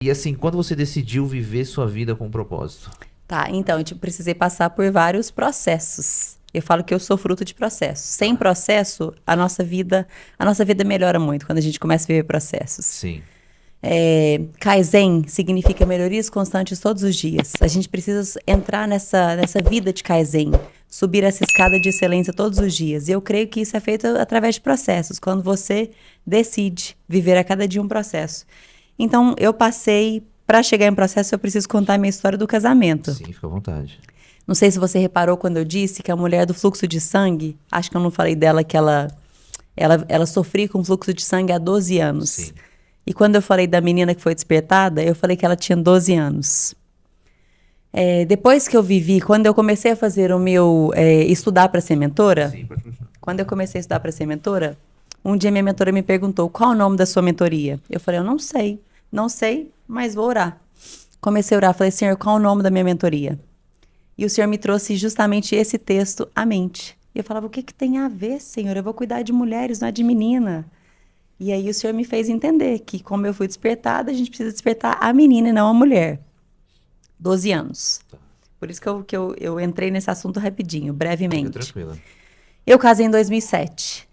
E assim, quando você decidiu viver sua vida com propósito? Tá, então, eu precisei passar por vários processos. Eu falo que eu sou fruto de processo. Sem Tá. processo, a nossa vida melhora muito quando a gente começa a viver processos. Sim. Kaizen significa melhorias constantes todos os dias. A gente precisa entrar nessa vida de Kaizen, subir essa escada de excelência todos os dias. E eu creio que isso é feito através de processos, quando você decide viver a cada dia um processo. Então, eu passei, para chegar em processo, eu preciso contar a minha história do casamento. Sim, fica à vontade. Não sei se você reparou quando eu disse que a mulher do fluxo de sangue, acho que eu não falei dela que ela sofria com fluxo de sangue há 12 anos. Sim. E quando eu falei da menina que foi despertada, eu falei que ela tinha 12 anos. Depois que eu vivi, quando eu comecei a fazer o meu estudar para ser mentora, Sim, pode continuar. quando eu comecei a estudar para ser mentora, um dia minha mentora me perguntou qual o nome da sua mentoria. Eu falei, eu não sei, mas vou orar. Comecei a orar, falei, Senhor, qual o nome da minha mentoria? E o Senhor me trouxe justamente esse texto à mente. E eu falava, o que tem a ver, Senhor? Eu vou cuidar de mulheres, não é de menina. E aí o Senhor me fez entender que, como eu fui despertada, a gente precisa despertar a menina e não a mulher. 12 anos. Tá. Por isso que eu entrei nesse assunto rapidinho, Fica brevemente. tranquila. Eu casei em 2007.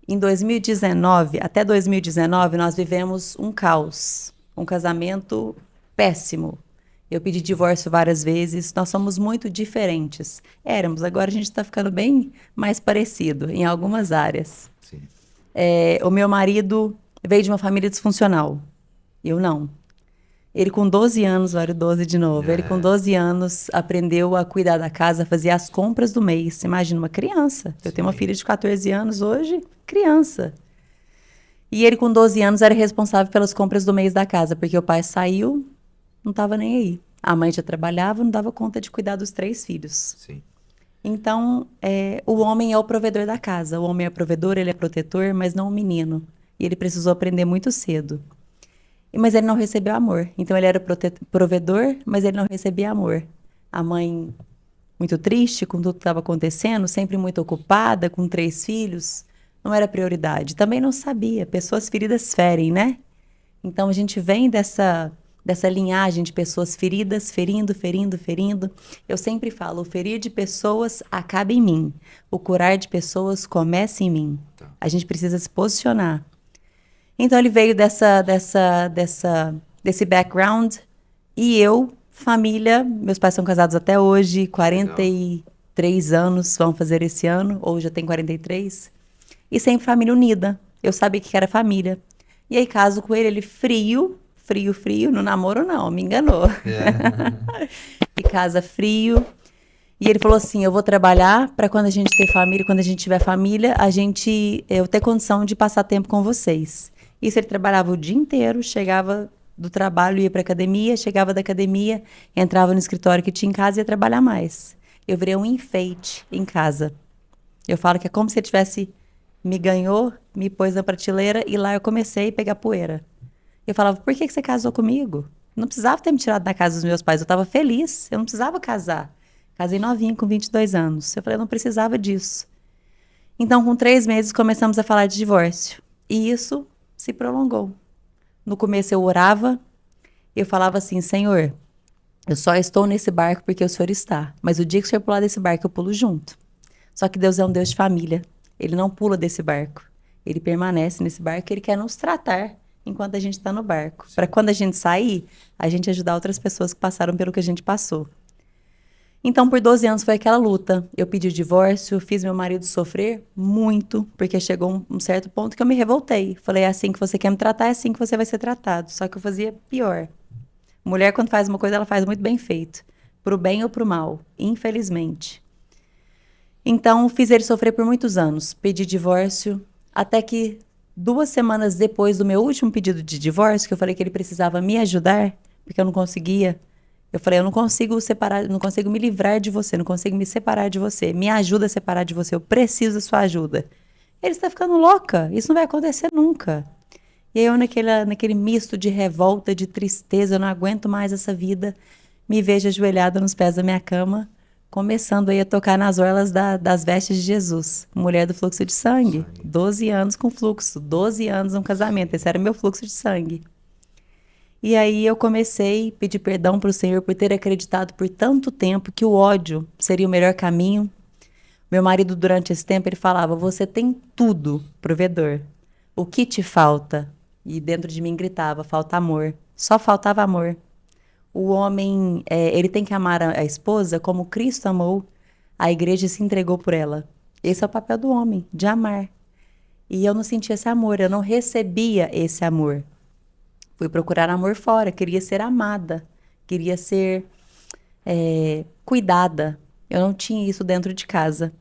Em 2019, até 2019, nós vivemos um caos. Um casamento péssimo. Eu pedi divórcio várias vezes. Nós somos muito diferentes. Éramos, agora a gente está ficando bem mais parecido em algumas áreas. Sim. O meu marido veio de uma família disfuncional. Eu não. Ele com 12 anos, olha o 12 de novo, ele com 12 anos aprendeu a cuidar da casa, fazer as compras do mês. Imagina uma criança. Eu tenho uma Sim. filha de 14 anos hoje, criança. E ele com 12 anos era responsável pelas compras do mês da casa, porque o pai saiu, não estava nem aí. A mãe já trabalhava, não dava conta de cuidar dos 3 filhos. Sim. Então, o homem é o provedor da casa. O homem é provedor, ele é protetor, mas não o menino. E ele precisou aprender muito cedo. Mas ele não recebeu amor. Então, ele era provedor, mas ele não recebia amor. A mãe, muito triste com tudo que estava acontecendo, sempre muito ocupada, com 3 filhos, não era prioridade. Também não sabia. Pessoas feridas ferem, né? Então, a gente vem dessa linhagem de pessoas feridas, ferindo, ferindo, ferindo. Eu sempre falo, o ferir de pessoas acaba em mim. O curar de pessoas começa em mim. Tá. A gente precisa se posicionar. Então, ele veio desse background. E eu, família, meus pais são casados até hoje, 43 anos, vão fazer esse ano, ou já tem 43. E sempre família unida. Eu sabia que era família. E aí, caso com ele, frio, no namoro não, me enganou. E casa frio. E ele falou assim, eu vou trabalhar para quando a gente ter família, quando a gente tiver família, eu ter condição de passar tempo com vocês. Isso ele trabalhava o dia inteiro, chegava do trabalho, ia para academia, chegava da academia, entrava no escritório que tinha em casa e ia trabalhar mais. Eu virei um enfeite em casa. Eu falo que é como se ele tivesse me ganhou, me pôs na prateleira e lá eu comecei a pegar poeira. Eu falava, por que você casou comigo? Não precisava ter me tirado da casa dos meus pais, eu estava feliz, eu não precisava casar. Casei novinha, com 22 anos. Eu falei, eu não precisava disso. Então, com 3 meses, começamos a falar de divórcio. E isso se prolongou. No começo eu orava, eu falava assim, Senhor, eu só estou nesse barco porque o Senhor está. Mas o dia que o Senhor pular desse barco, eu pulo junto. Só que Deus é um Deus de família. Ele não pula desse barco. Ele permanece nesse barco e ele quer nos tratar enquanto a gente está no barco. Para quando a gente sair, a gente ajudar outras pessoas que passaram pelo que a gente passou. Então, por 12 anos foi aquela luta. Eu pedi o divórcio, fiz meu marido sofrer muito, porque chegou um certo ponto que eu me revoltei. Falei, é assim que você quer me tratar, é assim que você vai ser tratado. Só que eu fazia pior. Mulher, quando faz uma coisa, ela faz muito bem feito. Pro bem ou pro mal, infelizmente. Então, fiz ele sofrer por muitos anos. Pedi divórcio, até que 2 semanas depois do meu último pedido de divórcio, que eu falei que ele precisava me ajudar, porque eu não conseguia. Eu falei, eu não consigo separar, não consigo me livrar de você, não consigo me separar de você. Me ajuda a separar de você, eu preciso da sua ajuda. Ele está ficando louca, isso não vai acontecer nunca. E aí eu, naquele misto de revolta, de tristeza, eu não aguento mais essa vida, me vejo ajoelhada nos pés da minha cama, começando aí a tocar nas orlas das vestes de Jesus. Mulher do fluxo de sangue. 12 anos com fluxo, 12 anos um casamento, esse era meu fluxo de sangue. E aí eu comecei a pedir perdão para o Senhor por ter acreditado por tanto tempo que o ódio seria o melhor caminho. Meu marido, durante esse tempo, ele falava: você tem tudo, provedor. O que te falta? E dentro de mim gritava: falta amor. Só faltava amor. O homem, ele tem que amar a esposa como Cristo amou a igreja e se entregou por ela. Esse é o papel do homem, de amar. E eu não sentia esse amor, eu não recebia esse amor. Fui procurar amor fora, queria ser amada, queria ser cuidada. Eu não tinha isso dentro de casa.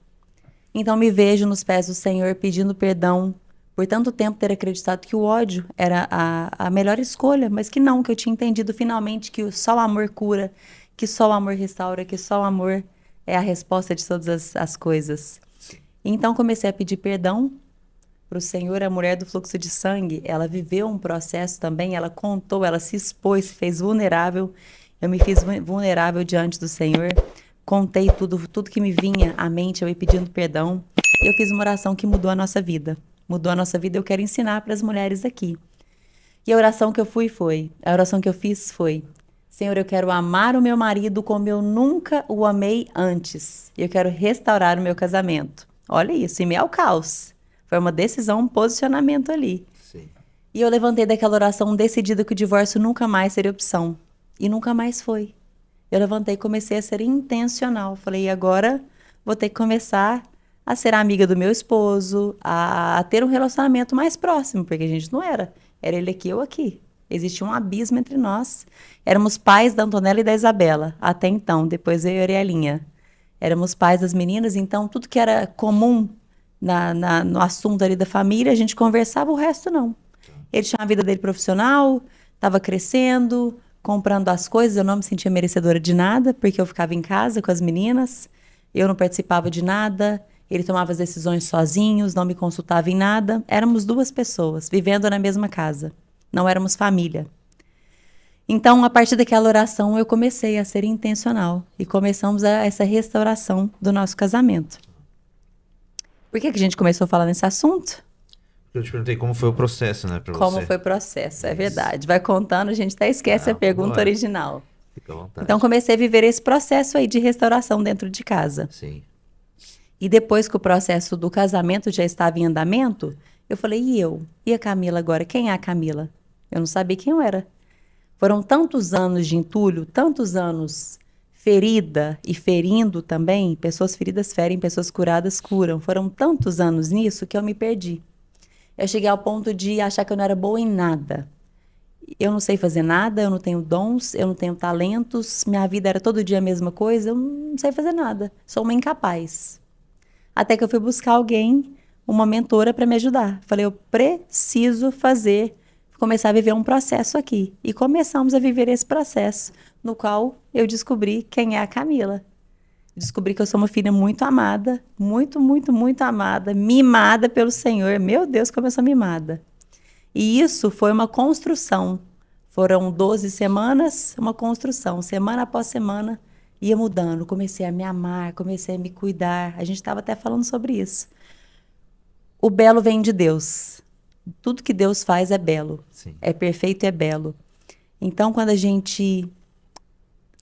Então me vejo nos pés do Senhor pedindo perdão por tanto tempo ter acreditado que o ódio era a melhor escolha, mas que não, que eu tinha entendido finalmente que só o amor cura, que só o amor restaura, que só o amor é a resposta de todas as coisas. Então comecei a pedir perdão para o Senhor. A mulher do fluxo de sangue, ela viveu um processo também, ela contou, ela se expôs, se fez vulnerável. Eu me fiz vulnerável diante do Senhor, contei tudo que me vinha à mente, eu ia pedindo perdão. Eu fiz uma oração que mudou a nossa vida. Mudou a nossa vida, eu quero ensinar para as mulheres aqui. E a oração que eu a oração que eu fiz foi: Senhor, eu quero amar o meu marido como eu nunca o amei antes. Eu quero restaurar o meu casamento. Olha isso, em meio ao caos. Foi uma decisão, um posicionamento ali. Sim. E eu levantei daquela oração decidida que o divórcio nunca mais seria opção. E nunca mais foi. Eu levantei e comecei a ser intencional. Falei, e agora vou ter que começar a ser amiga do meu esposo, a ter um relacionamento mais próximo, porque a gente não era. Era ele aqui, eu aqui. Existia um abismo entre nós. Éramos pais da Antonella e da Isabela, até então. Depois eu e a Arielinha. Éramos pais das meninas, então tudo que era comum no assunto ali da família, a gente conversava, o resto não. Ele tinha a vida dele profissional, estava crescendo, comprando as coisas, eu não me sentia merecedora de nada, porque eu ficava em casa com as meninas, eu não participava de nada, ele tomava as decisões sozinhos, não me consultava em nada. Éramos duas pessoas, vivendo na mesma casa. Não éramos família. Então, a partir daquela oração, eu comecei a ser intencional. E começamos essa restauração do nosso casamento. Por que a gente começou a falar nesse assunto? Eu te perguntei como foi o processo, né, pra Como você. foi o processo, é verdade. Vai contando, a gente até esquece a pergunta vambora. original. Fica à vontade. Então, comecei a viver esse processo aí de restauração dentro de casa. Sim. E depois que o processo do casamento já estava em andamento, eu falei, e eu? E a Camila agora? Quem é a Camila? Eu não sabia quem eu era. Foram tantos anos de entulho, tantos anos ferida e ferindo também. Pessoas feridas ferem, pessoas curadas curam. Foram tantos anos nisso que eu me perdi. Eu cheguei ao ponto de achar que eu não era boa em nada. Eu não sei fazer nada, eu não tenho dons, eu não tenho talentos. Minha vida era todo dia a mesma coisa, eu não sei fazer nada. Sou uma incapaz. Até que eu fui buscar alguém, uma mentora, para me ajudar. Falei, eu preciso começar a viver um processo aqui. E começamos a viver esse processo, no qual eu descobri quem é a Camila. Descobri que eu sou uma filha muito amada, muito, muito, muito amada, mimada pelo Senhor. Meu Deus, como eu sou mimada. E isso foi uma construção. Foram 12 semanas, uma construção. Semana após semana, ia mudando. Comecei a me amar, comecei a me cuidar. A gente estava até falando sobre isso. O belo vem de Deus. Tudo que Deus faz é belo. Sim. É perfeito e é belo. Então, quando a gente...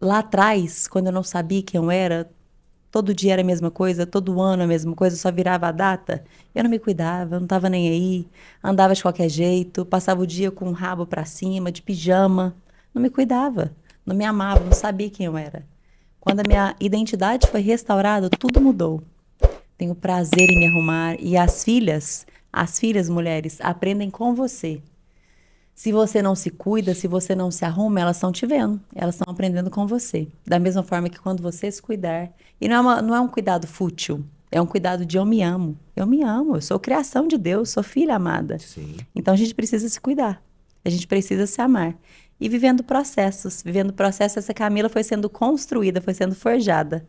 Lá atrás, quando eu não sabia quem eu era, todo dia era a mesma coisa, todo ano a mesma coisa, só virava a data. Eu não me cuidava, eu não estava nem aí, andava de qualquer jeito, passava o dia com o rabo para cima, de pijama. Não me cuidava, não me amava, não sabia quem eu era. Quando a minha identidade foi restaurada, tudo mudou. Tenho prazer em me arrumar. E as filhas mulheres, aprendem com você. Se você não se cuida, se você não se arruma, elas estão te vendo. Elas estão aprendendo com você. Da mesma forma que quando você se cuidar... E não é um cuidado fútil. É um cuidado de eu me amo. Eu me amo. Eu sou criação de Deus. Sou filha amada. Sim. Então, a gente precisa se cuidar. A gente precisa se amar. E vivendo processos. Vivendo processos, essa Camila foi sendo construída, foi sendo forjada.